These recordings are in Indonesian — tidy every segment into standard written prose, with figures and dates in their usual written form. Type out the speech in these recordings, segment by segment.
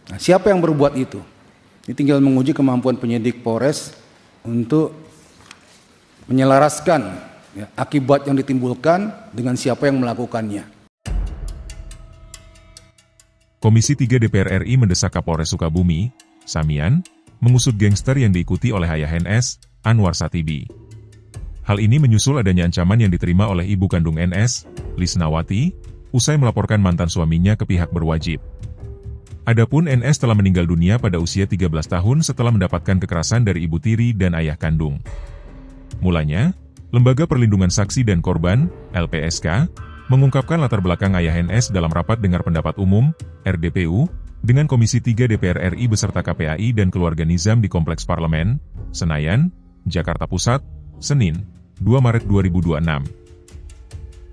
Nah, siapa yang berbuat itu? Ini tinggal menguji kemampuan penyidik Polres untuk menyelaraskan akibat yang ditimbulkan dengan siapa yang melakukannya. Komisi 3 DPR RI mendesak Kapolres Sukabumi, Samian, mengusut gangster yang diikuti oleh ayah NS, Anwar Satibi. Hal ini menyusul adanya ancaman yang diterima oleh ibu kandung NS, Lisnawati, usai melaporkan mantan suaminya ke pihak berwajib. Adapun NS telah meninggal dunia pada usia 13 tahun setelah mendapatkan kekerasan dari ibu tiri dan ayah kandung. Mulanya, Lembaga Perlindungan Saksi dan Korban, LPSK, mengungkapkan latar belakang ayah NS dalam rapat dengar pendapat umum, RDPU, dengan Komisi 3 DPR RI beserta KPAI dan keluarga Nizam di Kompleks Parlemen, Senayan, Jakarta Pusat, Senin, 2 Maret 2026.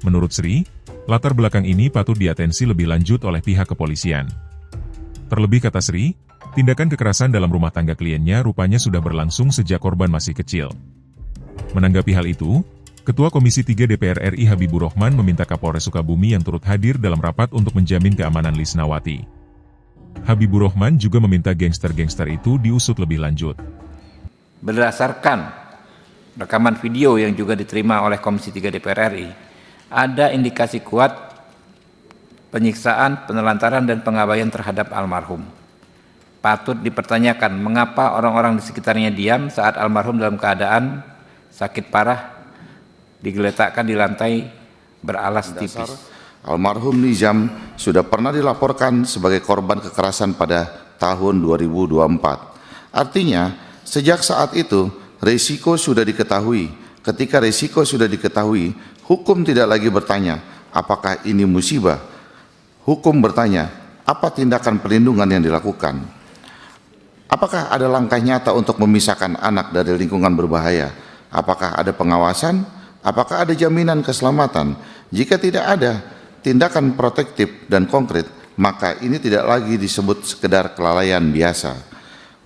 Menurut Sri, latar belakang ini patut diatensi lebih lanjut oleh pihak kepolisian. Terlebih kata Sri, tindakan kekerasan dalam rumah tangga kliennya rupanya sudah berlangsung sejak korban masih kecil. Menanggapi hal itu, Ketua Komisi 3 DPR RI Habibur Rahman meminta Kapolres Sukabumi yang turut hadir dalam rapat untuk menjamin keamanan Lisnawati. Habibur Rahman juga meminta gangster-gangster itu diusut lebih lanjut. Berdasarkan rekaman video yang juga diterima oleh Komisi 3 DPR RI, ada indikasi kuat penyiksaan, penelantaran, dan pengabaian terhadap almarhum. Patut dipertanyakan mengapa orang-orang di sekitarnya diam saat almarhum dalam keadaan sakit parah digeletakkan di lantai beralas tipis. Almarhum Nizam sudah pernah dilaporkan sebagai korban kekerasan pada tahun 2024. Artinya, sejak saat itu, resiko sudah diketahui. Ketika resiko sudah diketahui, hukum tidak lagi bertanya, apakah ini musibah? Hukum bertanya, apa tindakan perlindungan yang dilakukan? Apakah ada langkah nyata untuk memisahkan anak dari lingkungan berbahaya? Apakah ada pengawasan? Apakah ada jaminan keselamatan? Jika tidak ada tindakan protektif dan konkret, maka ini tidak lagi disebut sekedar kelalaian biasa.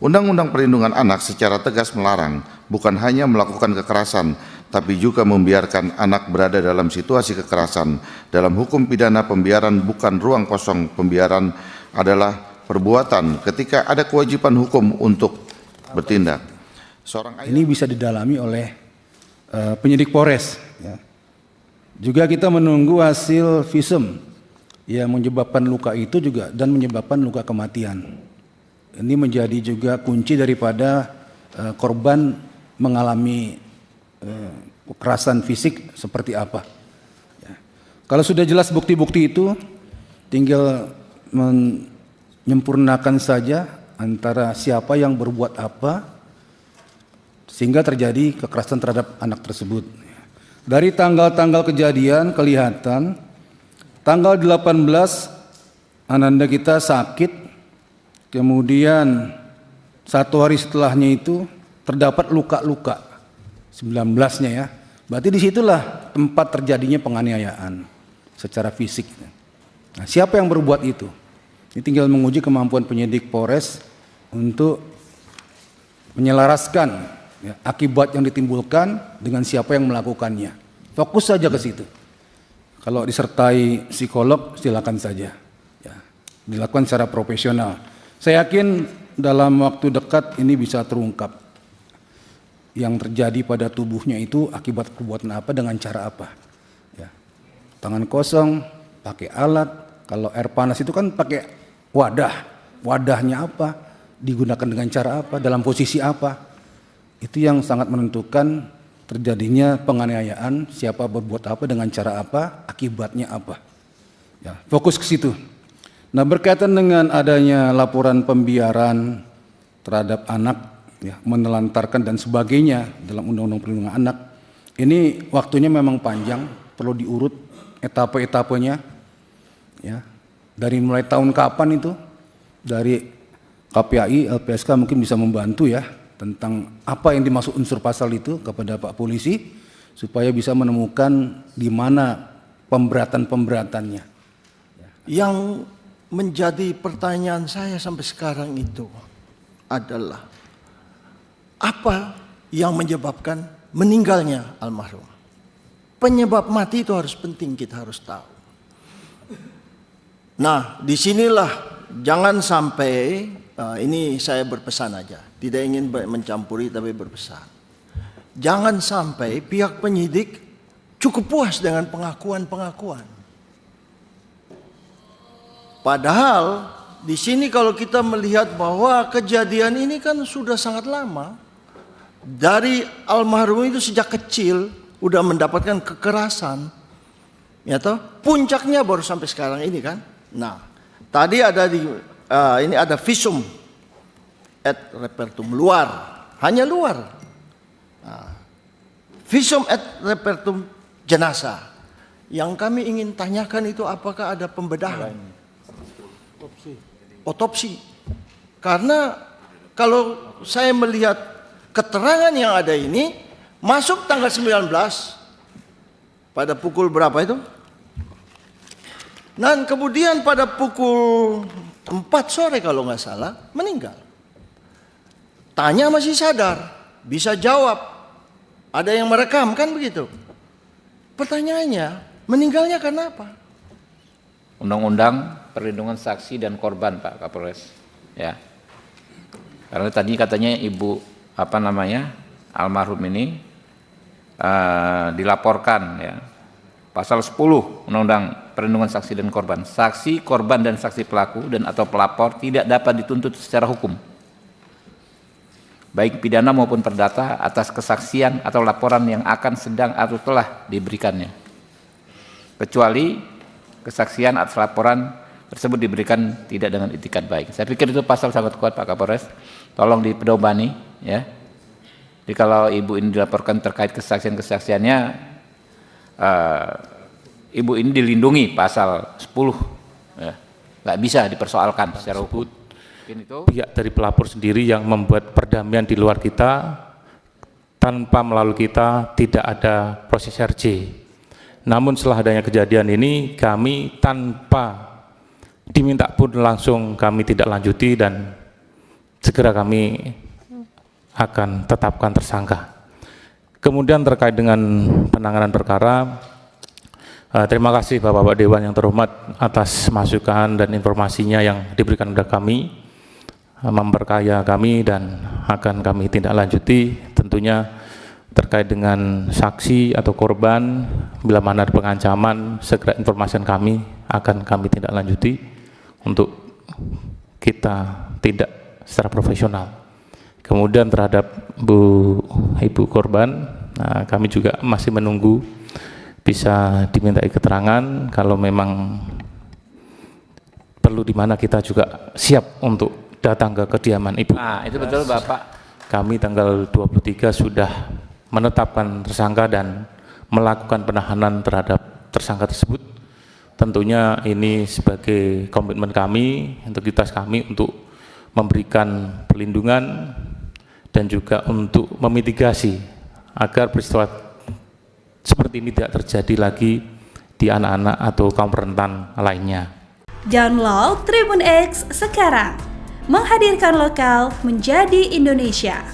Undang-Undang Perlindungan Anak secara tegas melarang bukan hanya melakukan kekerasan, tapi juga membiarkan anak berada dalam situasi kekerasan. Dalam hukum pidana, pembiaran bukan ruang kosong. Pembiaran adalah perbuatan ketika ada kewajiban hukum untuk bertindak. Ini bisa didalami oleh penyidik Polres. Ya. Juga kita menunggu hasil visum yang menyebabkan luka itu juga dan menyebabkan luka kematian. Ini menjadi juga kunci daripada korban mengalami kekerasan fisik seperti apa. Ya. Kalau sudah jelas bukti-bukti itu, tinggal menyempurnakan saja antara siapa yang berbuat apa, sehingga terjadi kekerasan terhadap anak tersebut. Dari tanggal-tanggal kejadian kelihatan, tanggal 18 ananda kita sakit, kemudian 1 hari setelahnya itu terdapat luka-luka 19-nya ya. Berarti disitulah tempat terjadinya penganiayaan secara fisik. Nah, siapa yang berbuat itu? Ini tinggal menguji kemampuan penyidik Polres untuk menyelaraskan akibat yang ditimbulkan dengan siapa yang melakukannya. Fokus saja ke situ. Kalau disertai psikolog silakan saja. Ya, dilakukan secara profesional. Saya yakin dalam waktu dekat ini bisa terungkap yang terjadi pada tubuhnya itu akibat perbuatan apa dengan cara apa. Ya. Tangan kosong, pakai alat. Kalau air panas itu kan pakai wadah. Wadahnya apa? Digunakan dengan cara apa? Dalam posisi apa? Itu yang sangat menentukan terjadinya penganiayaan, siapa berbuat apa, dengan cara apa, akibatnya apa. Ya, fokus ke situ. Nah, berkaitan dengan adanya laporan pembiaran terhadap anak, ya, menelantarkan dan sebagainya dalam Undang-Undang Perlindungan Anak, ini waktunya memang panjang, perlu diurut etape-etapenya. Ya, dari mulai tahun kapan itu, dari KPAI, LPSK mungkin bisa membantu ya, tentang apa yang dimaksud unsur pasal itu kepada Pak Polisi, supaya bisa menemukan di mana pemberatan-pemberatannya. Yang menjadi pertanyaan saya sampai sekarang itu adalah apa yang menyebabkan meninggalnya almarhum. Penyebab mati itu harus penting, kita harus tahu. Nah, disinilah jangan sampai, ini saya berpesan aja, tidak ingin mencampuri tapi berpesan. Jangan sampai pihak penyidik cukup puas dengan pengakuan-pengakuan. Padahal di sini kalau kita melihat bahwa kejadian ini kan sudah sangat lama. Dari almarhum itu sejak kecil udah mendapatkan kekerasan. Ya toh, puncaknya baru sampai sekarang ini kan. Nah, tadi ada ini ada visum et repertum luar, hanya luar. Nah, visum et repertum jenazah. Yang kami ingin tanyakan itu apakah ada pembedahan? Otopsi. Karena kalau saya melihat keterangan yang ada ini masuk tanggal 19 pada pukul berapa itu? Dan kemudian pada pukul 4 sore kalau nggak salah meninggal. Tanya masih sadar, bisa jawab. Ada yang merekam kan begitu. Pertanyaannya, meninggalnya karena apa? Undang-undang Perlindungan Saksi dan Korban, Pak Kapolres. Ya. Karena tadi katanya ibu almarhum ini dilaporkan ya. Pasal 10 Undang-Undang Perlindungan Saksi dan Korban. Saksi, korban dan saksi pelaku dan atau pelapor tidak dapat dituntut secara hukum, baik pidana maupun perdata, atas kesaksian atau laporan yang akan, sedang atau telah diberikannya, kecuali kesaksian atas laporan tersebut diberikan tidak dengan itikat baik. Saya pikir itu pasal sangat kuat, Pak Kapolres. Tolong dipedomani ya. Jadi kalau ibu ini dilaporkan terkait kesaksian-kesaksiannya, ibu ini dilindungi pasal 10 ya. Nggak bisa dipersoalkan secara hukum. Pihak dari pelapor sendiri yang membuat perdamaian di luar kita, tanpa melalui kita tidak ada proses RJ. Namun setelah adanya kejadian ini, kami tanpa diminta pun langsung kami tidak lanjuti dan segera kami akan tetapkan tersangka. Kemudian terkait dengan penanganan perkara, terima kasih Bapak-Bapak Dewan yang terhormat atas masukan dan informasinya yang diberikan kepada kami, memperkaya kami dan akan kami tindak lanjuti. Tentunya terkait dengan saksi atau korban, bila mana ada pengancaman, segera informasikan kami, akan kami tindak lanjuti untuk kita tindak secara profesional. Kemudian terhadap ibu korban, nah, kami juga masih menunggu bisa dimintai keterangan. Kalau memang perlu, di mana kita juga siap untuk datang ke kediaman ibu. Nah, itu betul Bapak. Kami tanggal 23 sudah menetapkan tersangka dan melakukan penahanan terhadap tersangka tersebut. Tentunya ini sebagai komitmen kami, integritas kami untuk memberikan perlindungan dan juga untuk memitigasi agar peristiwa seperti ini tidak terjadi lagi di anak-anak atau kaum rentan lainnya. Download Tribun X sekarang, menghadirkan lokal menjadi Indonesia.